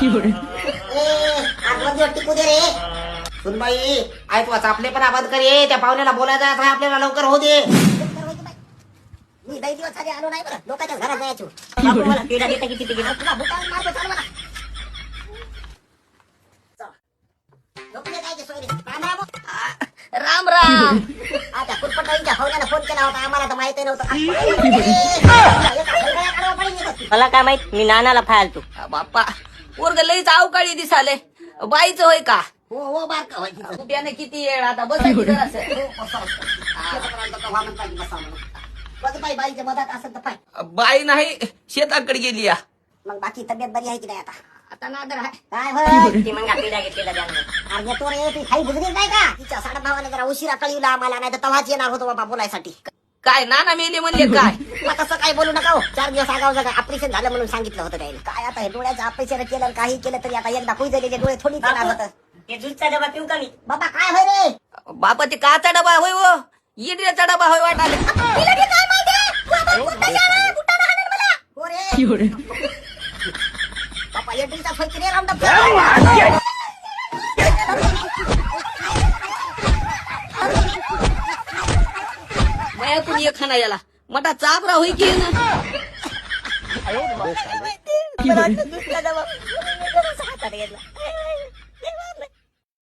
टिकू दे रे सुनबाई. ऐक वाच आपले पण आबाद कर ये. त्या पाहुण्याला बोलायचं आहे आपल्याला लवकर होऊ दे. मी 2 दिवस आधी आलो नाही बरं लोकांच्या घरात जायचो. मला पेढा देता किती तिकीट तुला भुतावून मारतो चाल मला. झोपले काय ते सोयरे. राम राम. आता कुरपटाईच्या पाहुण्याला फोन केला होता आम्हाला तर माहिती नव्हतं. मला काय माहित मी नानाला फायलतो. बाप्पा पोरग लईच अवकाळी दिसाले. बाईचं होय का? हो हो बारका व्हायची. त्याने किती वेळ आता बसायची जरासं. बाईच्या मधात असेल तर पाय. बाई नाही शेताकडे गेली या. मग बाकी तब्येत बरी आहे की नाही आता? आता नादर आहे. काय होय ती मग पेढा घेतलेला द्या. अरे तो रे ती खाई बुजली नाही का? तिच्या साडा भावाने जरा उशिरा कळवला आम्हाला नाही तर तवाच येणार होतो बाबा बोलायसाठी. काय नाना मेले म्हणले काय? मग तसं काय बोलू नका हो. 4 दिवस आगाव जागा ऑपरेशन झालं म्हणून सांगितलं होतं त्याने. काय आता हे डोळ्याचं ऑपरेशन केलं काही केलं तरी आता एकदा कुजलेले डोळे थोडी केला होतं. ते ज्यूसचा डबा पिऊ का मी? बाबा काय होय रे? बापा ते काचा डबा होय व इडल्याचा डबा होय वाटाले. हो रे बापा या ड्रिलचा होय की रे राऊंड अप. माया कुणी एक खाना याला मोठा चापरा होई की ना. मला वाटलं ज्यूसचा डबा. मी जरासं हातात घेतला.